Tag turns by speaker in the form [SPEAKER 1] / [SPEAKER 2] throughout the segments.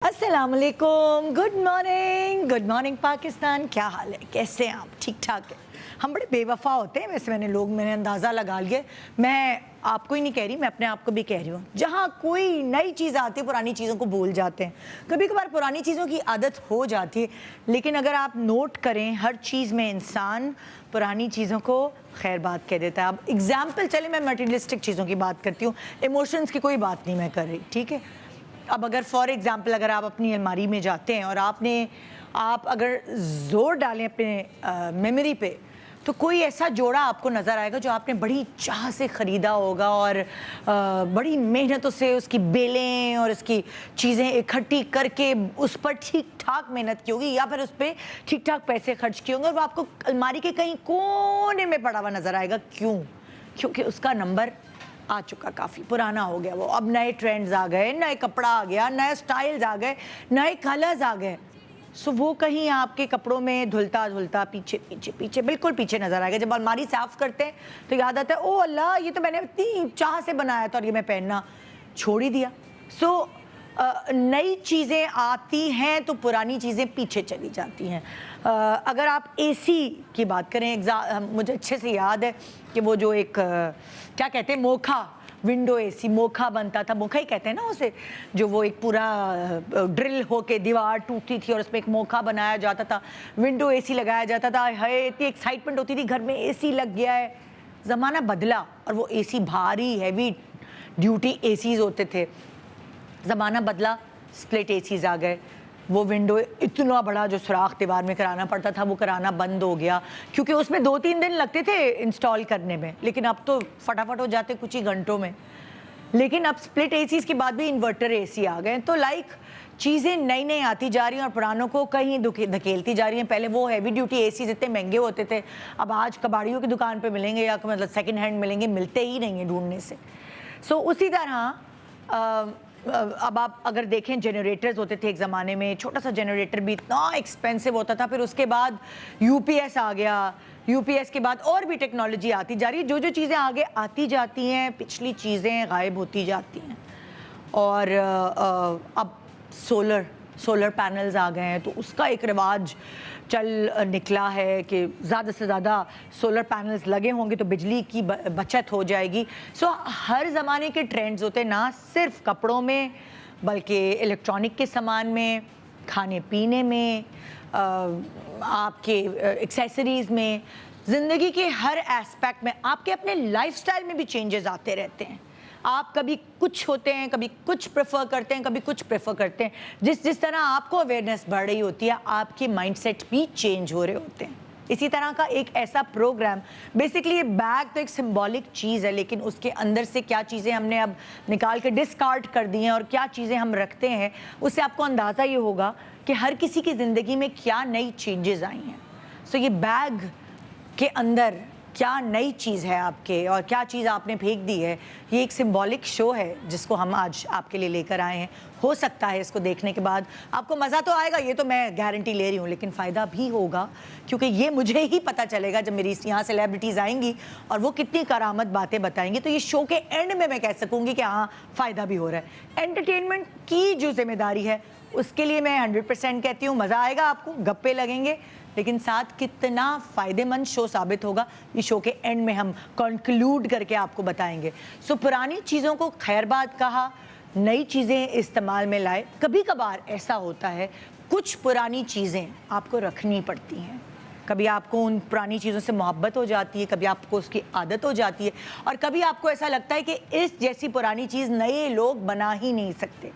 [SPEAKER 1] अस्सलाम वालेकुम, good morning Pakistan. क्या हाल है, कैसे हैं आप? ठीक ठाक है। हम बड़े बेवफा होते हैं वैसे, मैंने अंदाज़ा लगा लिया। मैं आपको ही नहीं कह रही, मैं अपने आप को भी कह रही हूँ। जहाँ कोई नई चीज़ आती है पुरानी चीज़ों को भूल जाते हैं। कभी कभार पुरानी चीज़ों की आदत हो जाती है, लेकिन अगर आप नोट करें हर चीज़ में इंसान पुरानी चीज़ों को खैर बात कह देता है। अब एग्जाम्पल चले, मैं मटेरियलिस्टिक चीज़ों की बात करती हूँ, इमोशंस की कोई बात नहीं मैं कर रही, ठीक है। अब अगर फॉर एग्ज़ाम्पल अगर आप अपनी अलमारी में जाते हैं और आप अगर ज़ोर डालें अपने मेमोरी पे, तो कोई ऐसा जोड़ा आपको नज़र आएगा जो आपने बड़ी चाह से ख़रीदा होगा और बड़ी मेहनतों से उसकी बेलें और उसकी चीज़ें इकट्ठी करके उस पर ठीक ठाक मेहनत की होगी या फिर उस पर ठीक ठाक पैसे खर्च किए होंगे, और वो आपको अलमारी के कहीं कोने में पड़ा हुआ नज़र आएगा। क्यों? क्योंकि उसका नंबर आ चुका, काफ़ी पुराना हो गया वो। अब नए ट्रेंड्स आ गए, नए कपड़ा आ गया, नए स्टाइल्स आ गए, नए कलर्स आ गए। सो वो कहीं आपके कपड़ों में धुलता धुलता पीछे बिल्कुल पीछे नज़र आएगा। जब अलमारी साफ़ करते हैं तो याद आता है, ओ अल्लाह, ये तो मैंने इतनी चाह से बनाया था और ये मैं पहनना छोड़ ही दिया। सो नई चीज़ें आती हैं तो पुरानी चीज़ें पीछे चली जाती हैं। अगर आप एसी की बात करें, मुझे अच्छे से याद है कि वो जो एक क्या कहते हैं, मोखा विंडो एसी, मोखा बनता था, मोखा ही कहते हैं ना उसे, जो वो एक पूरा ड्रिल होके दीवार टूटती थी और उसमें एक मोखा बनाया जाता था, विंडो एसी लगाया जाता था। है इतनी एक्साइटमेंट होती थी, घर में एसी लग गया है। ज़माना बदला और वो एसी भारी हैवी ड्यूटी एसीज होते थे। ज़माना बदला, स्प्लिट एसीज आ गए। वो विंडो इतना बड़ा जो सुराख दीवार में कराना पड़ता था वो कराना बंद हो गया, क्योंकि उसमें 2-3 दिन लगते थे इंस्टॉल करने में, लेकिन अब तो फटाफट हो जाते कुछ ही घंटों में। लेकिन अब स्प्लिट एसीज के बाद भी इन्वर्टर एसी आ गए। तो चीज़ें नई नई आती जा रही हैं और पुरानों को कहीं धकेलती जा रही हैं। पहले वो हैवी ड्यूटी एसीज इतने महंगे होते थे, अब आज कबाड़ियों की दुकान पर मिलेंगे या मतलब सेकेंड हैंड मिलेंगे, मिलते ही नहीं हैं ढूंढने से। सो उसी तरह अब आप अगर देखें, जनरेटर्स होते थे एक ज़माने में, छोटा सा जनरेटर भी इतना एक्सपेंसिव होता था। फिर उसके बाद यूपीएस आ गया, यूपीएस के बाद और भी टेक्नोलॉजी आती जा रही है। जो चीज़ें आगे आती जाती हैं, पिछली चीज़ें गायब होती जाती हैं। और अब सोलर पैनल्स आ गए हैं, तो उसका एक रिवाज चल निकला है कि ज़्यादा से ज़्यादा सोलर पैनल्स लगे होंगे तो बिजली की बचत हो जाएगी। सो हर ज़माने के ट्रेंड्स होते हैं, ना सिर्फ कपड़ों में बल्कि इलेक्ट्रॉनिक के सामान में, खाने पीने में, आपके एक्सेसरीज़ में, ज़िंदगी के हर एस्पेक्ट में, आपके अपने लाइफस्टाइल में भी चेंजेस आते रहते हैं। आप कभी कुछ होते हैं, कभी कुछ प्रेफर करते हैं, कभी कुछ प्रेफर करते हैं। जिस तरह आपको अवेयरनेस बढ़ रही होती है, आपके माइंडसेट भी चेंज हो रहे होते हैं। इसी तरह का एक ऐसा प्रोग्राम, बेसिकली ये बैग तो एक सिंबॉलिक चीज़ है, लेकिन उसके अंदर से क्या चीज़ें हमने अब निकाल के डिस्कार्ड कर दी हैं और क्या चीज़ें हम रखते हैं, उससे आपको अंदाज़ा ये होगा कि हर किसी की ज़िंदगी में क्या नई चेंजेस आई हैं। सो ये बैग के अंदर क्या नई चीज़ है आपके और क्या चीज़ आपने फेंक दी है, ये एक सिंबॉलिक शो है जिसको हम आज आपके लिए लेकर आए हैं। हो सकता है इसको देखने के बाद आपको मज़ा तो आएगा, ये तो मैं गारंटी ले रही हूँ, लेकिन फ़ायदा भी होगा, क्योंकि ये मुझे ही पता चलेगा जब मेरी यहाँ सेलिब्रिटीज़ आएंगी और वो कितनी करामत बातें बताएंगी। तो ये शो के एंड में मैं कह सकूँगी कि हाँ, फ़ायदा भी हो रहा है। एंटरटेनमेंट की जो जिम्मेदारी है उसके लिए मैं 100% कहती हूँ, मज़ा आएगा आपको, गप्पे लगेंगे, लेकिन साथ कितना फ़ायदेमंद शो साबित होगा ये शो के एंड में हम कंक्लूड करके आपको बताएंगे। सो पुरानी चीज़ों को खैरबाद कहा, नई चीज़ें इस्तेमाल में लाए। कभी कभार ऐसा होता है कुछ पुरानी चीज़ें आपको रखनी पड़ती हैं, कभी आपको उन पुरानी चीज़ों से मोहब्बत हो जाती है, कभी आपको उसकी आदत हो जाती है, और कभी आपको ऐसा लगता है कि इस जैसी पुरानी चीज़ नए लोग बना ही नहीं सकते।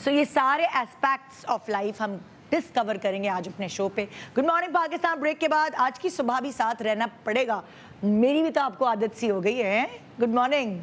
[SPEAKER 1] सो ये सारे एस्पेक्ट्स ऑफ लाइफ हम डिस्कवर करेंगे आज अपने शो पे। गुड मॉर्निंग पाकिस्तान ब्रेक के बाद आज की सुबह भी साथ रहना पड़ेगा, मेरी भी तो आपको आदत सी हो गई है। Good morning.